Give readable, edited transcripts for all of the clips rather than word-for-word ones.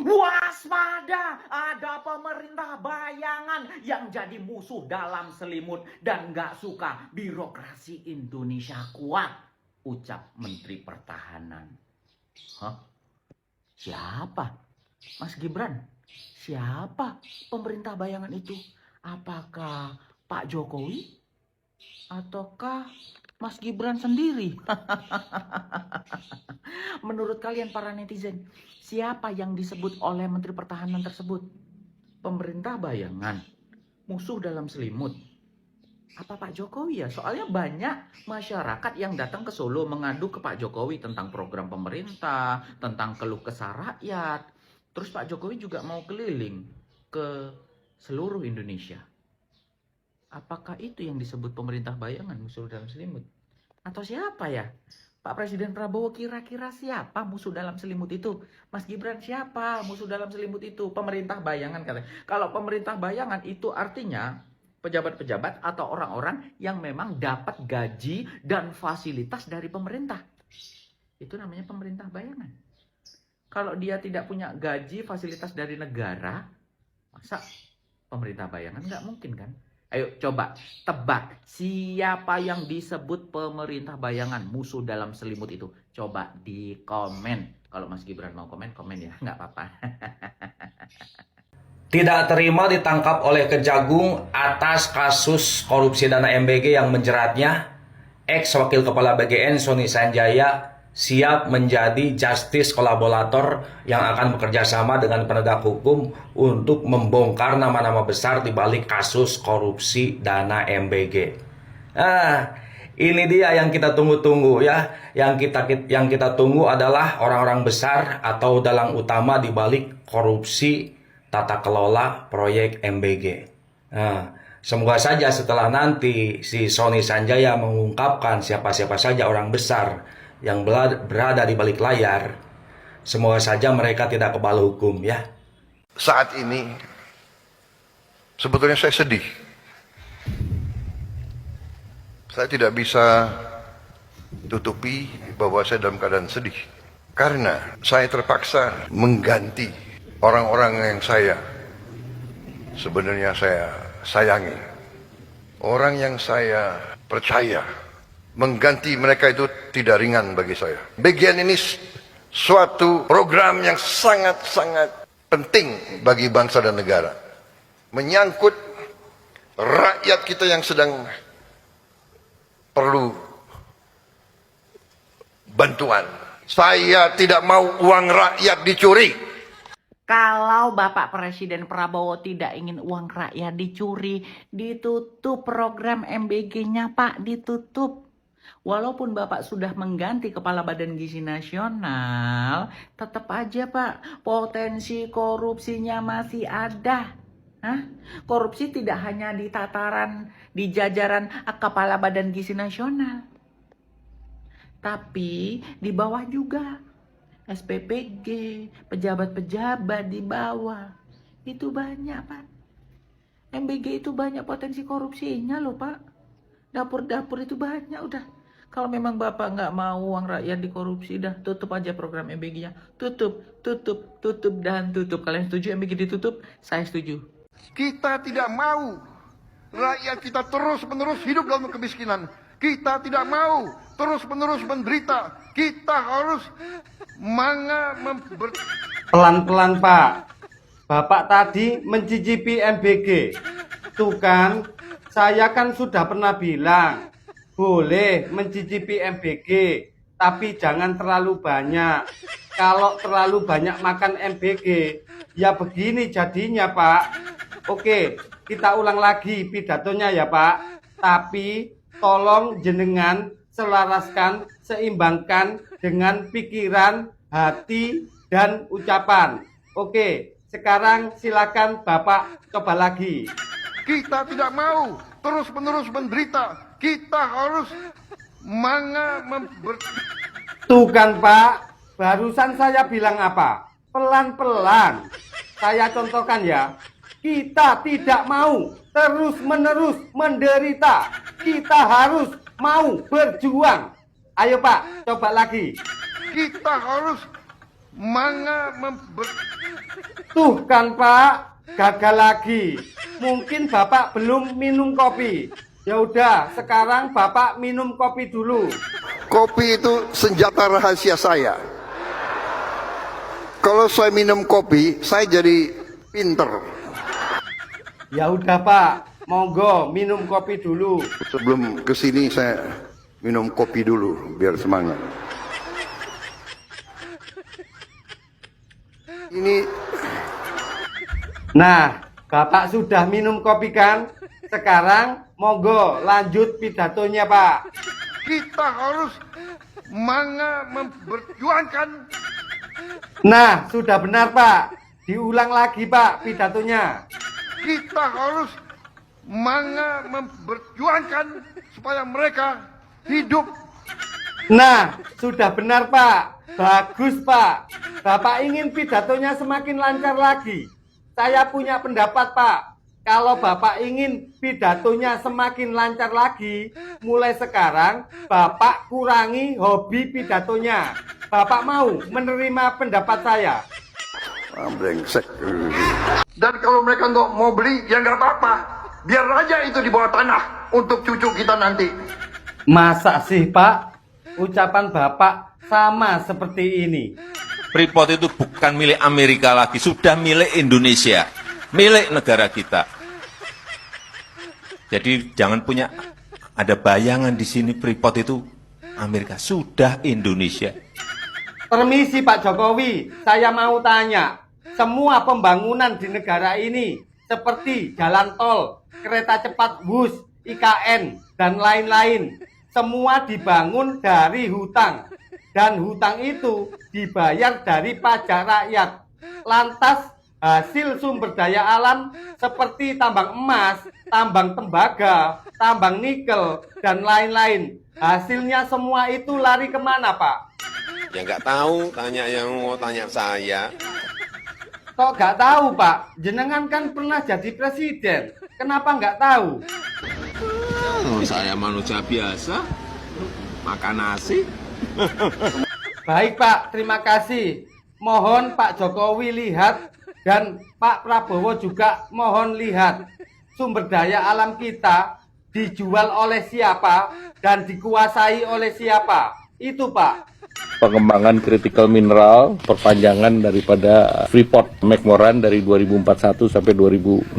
Waspada, ada pemerintah bayangan yang jadi musuh dalam selimut dan gak suka birokrasi Indonesia kuat, ucap Menteri Pertahanan. Hah? Siapa? Mas Gibran, siapa pemerintah bayangan itu? Apakah Pak Jokowi? Ataukah Mas Gibran sendiri? Menurut kalian para netizen, siapa yang disebut oleh Menteri Pertahanan tersebut? Pemerintah bayangan, musuh dalam selimut. Apa Pak Jokowi ya? Soalnya banyak masyarakat yang datang ke Solo mengadu ke Pak Jokowi tentang program pemerintah, tentang keluh kesah rakyat. Terus Pak Jokowi juga mau keliling ke seluruh Indonesia. Apakah itu yang disebut pemerintah bayangan, musuh dalam selimut? Atau siapa ya? Pak Presiden Prabowo kira-kira siapa musuh dalam selimut itu? Mas Gibran siapa musuh dalam selimut itu? Pemerintah bayangan katanya. Kalau pemerintah bayangan itu artinya pejabat-pejabat atau orang-orang yang memang dapat gaji dan fasilitas dari pemerintah. Itu namanya pemerintah bayangan. Kalau dia tidak punya gaji, fasilitas dari negara, masa pemerintah bayangan? Nggak mungkin kan? Ayo coba tebak siapa yang disebut pemerintah bayangan musuh dalam selimut itu. Coba di komen. Kalau Mas Gibran mau komen, komen ya. Nggak apa-apa. Tidak terima ditangkap oleh Kejagung atas kasus korupsi dana MBG yang menjeratnya. Ex-Wakil Kepala BGN Sony Sanjaya siap menjadi justice kolaborator yang akan bekerja sama dengan penegak hukum untuk membongkar nama-nama besar di balik kasus korupsi dana MBG. Nah, ini dia yang kita tunggu-tunggu ya. Yang kita tunggu adalah orang-orang besar atau dalang utama di balik korupsi tata kelola proyek MBG. Nah, semoga saja setelah nanti si Sony Sanjaya mengungkapkan siapa-siapa saja orang besar yang berada di balik layar, semoga saja mereka tidak kebal hukum ya. Saat ini sebetulnya saya sedih. Saya tidak bisa tutupi bahwa saya dalam keadaan sedih. Karena saya terpaksa mengganti orang-orang yang sebenarnya saya sayangi. Orang yang saya percaya. Mengganti mereka itu tidak ringan bagi saya. Bagian ini suatu program yang sangat-sangat penting bagi bangsa dan negara. Menyangkut rakyat kita yang sedang perlu bantuan. Saya tidak mau uang rakyat dicuri. Kalau Bapak Presiden Prabowo tidak ingin uang rakyat dicuri, ditutup program MBG-nya Pak, ditutup. Walaupun Bapak sudah mengganti Kepala Badan Gizi Nasional, tetap aja Pak, potensi korupsinya masih ada. Hah? Korupsi tidak hanya di tataran, di jajaran Kepala Badan Gizi Nasional. Tapi di bawah juga. SPPG, pejabat-pejabat di bawah. Itu banyak Pak. MBG itu banyak potensi korupsinya loh Pak. Dapur-dapur itu banyak udah. Kalau memang Bapak nggak mau uang rakyat dikorupsi, dah tutup aja program MBG-nya. Tutup, dan tutup. Kalian setuju MBG ditutup? Saya setuju. Kita tidak mau rakyat kita terus-menerus hidup dalam kemiskinan. Kita tidak mau terus-menerus menderita. Kita harus Pelan-pelan Pak. Bapak tadi mencicipi MBG. Tuh kan, saya kan sudah pernah bilang, boleh mencicipi MBG, tapi jangan terlalu banyak. Kalau terlalu banyak makan MBG, ya begini jadinya Pak. Oke, kita ulang lagi pidatonya ya Pak. Tapi tolong jenengan selaraskan, seimbangkan dengan pikiran, hati, dan ucapan. Oke, sekarang silakan Bapak coba lagi. Kita tidak mau terus-menerus menderita. Kita harus Tuh kan Pak, barusan saya bilang apa? Pelan-pelan. Saya contohkan ya. Kita tidak mau terus-menerus menderita. Kita harus mau berjuang. Ayo Pak, coba lagi. Kita harus Tuh kan Pak, gagal lagi. Mungkin Bapak belum minum kopi. Ya udah, sekarang Bapak minum kopi dulu. Kopi itu senjata rahasia saya. Kalau saya minum kopi, saya jadi pinter. Ya udah Pak, monggo minum kopi dulu. Sebelum kesini saya minum kopi dulu, biar semangat. Ini Nah, Bapak sudah minum kopi kan? Sekarang monggo lanjut pidatonya Pak. kita harus memperjuangkan. Nah, sudah benar Pak. Diulang lagi Pak pidatonya. Kita harus memperjuangkan supaya mereka hidup. Nah, sudah benar Pak. Bagus Pak. Bapak ingin pidatonya semakin lancar lagi. Saya punya pendapat Pak. Kalau Bapak ingin pidatonya semakin lancar lagi, mulai sekarang Bapak kurangi hobi pidatonya. Bapak mau menerima pendapat saya? Brengsek. Dan kalau mereka nggak mau beli, ya nggak apa-apa. Biar aja itu di bawah tanah untuk cucu kita nanti. Masa sih Pak? Ucapan Bapak sama seperti ini. Freeport itu bukan milik Amerika lagi, sudah milik Indonesia, milik negara kita. Jadi jangan punya ada bayangan di sini Freeport itu Amerika, sudah Indonesia. Permisi Pak Jokowi, saya mau tanya. Semua pembangunan di negara ini seperti jalan tol, kereta cepat WUS, IKN, dan lain-lain, semua dibangun dari hutang. Dan hutang itu dibayar dari pajak rakyat. Lantas hasil sumber daya alam seperti tambang emas, tambang tembaga, tambang nikel, dan lain-lain, hasilnya semua itu lari kemana Pak? Ya nggak tahu, tanya yang mau tanya saya. Kok nggak tahu Pak? Jenengan kan pernah jadi presiden. Kenapa nggak tahu? Saya manusia biasa, makan nasi. Baik Pak, terima kasih. Mohon Pak Jokowi lihat dan Pak Prabowo juga mohon lihat sumber daya alam kita dijual oleh siapa dan dikuasai oleh siapa. Itu Pak. Pengembangan critical mineral, perpanjangan daripada Freeport McMoran dari 2041 sampai 2061.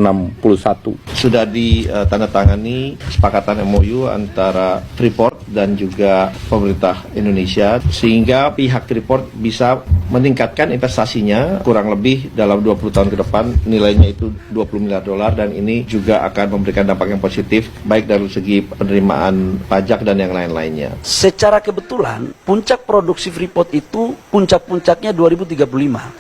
Sudah ditandatangani kesepakatan MOU antara Freeport dan juga pemerintah Indonesia sehingga pihak Freeport bisa meningkatkan investasinya kurang lebih dalam 20 tahun ke depan, nilainya itu 20 miliar dolar, dan ini juga akan memberikan dampak yang positif baik dari segi penerimaan pajak dan yang lain-lainnya. Secara kebetulan puncak produksi Freeport itu puncak-puncaknya 2035.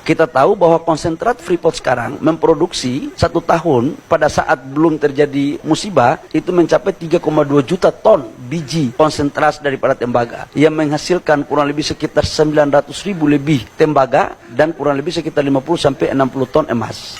Kita tahu bahwa konsentrat Freeport sekarang memproduksi 1 tahun pada saat belum terjadi musibah itu mencapai 3,2 juta ton biji konsentrat daripada tembaga yang menghasilkan kurang lebih sekitar 900.000 lebih tembaga dan kurang lebih sekitar 50 sampai 60 ton emas.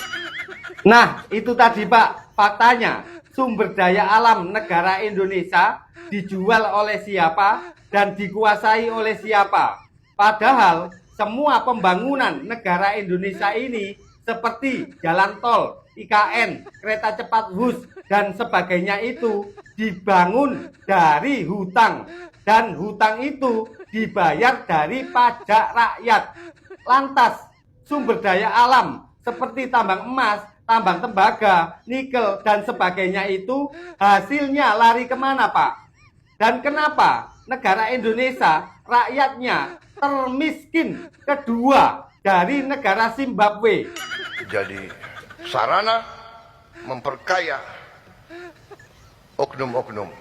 Nah, itu tadi Pak, faktanya sumber daya alam negara Indonesia dijual oleh siapa dan dikuasai oleh siapa. Padahal semua pembangunan negara Indonesia ini seperti jalan tol, IKN, kereta cepat WUS, dan sebagainya itu dibangun dari hutang. Dan hutang itu dibayar dari pajak rakyat. Lantas sumber daya alam seperti tambang emas, tambang tembaga, nikel, dan sebagainya itu hasilnya lari kemana Pak? Dan kenapa negara Indonesia rakyatnya termiskin kedua dari negara Zimbabwe? Jadi sarana memperkaya oknum-oknum.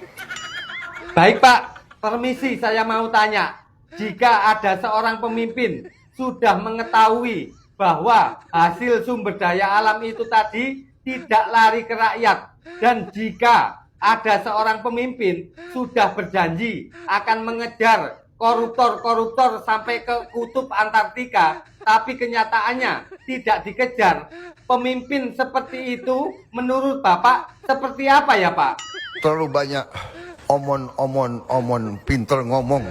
Baik Pak, permisi saya mau tanya. Jika ada seorang pemimpin sudah mengetahui bahwa hasil sumber daya alam itu tadi tidak lari ke rakyat, dan jika ada seorang pemimpin sudah berjanji akan mengejar koruptor-koruptor sampai ke kutub Antartika, tapi kenyataannya tidak dikejar, pemimpin seperti itu menurut Bapak seperti apa ya Pak? Terlalu banyak omon, pinter ngomong.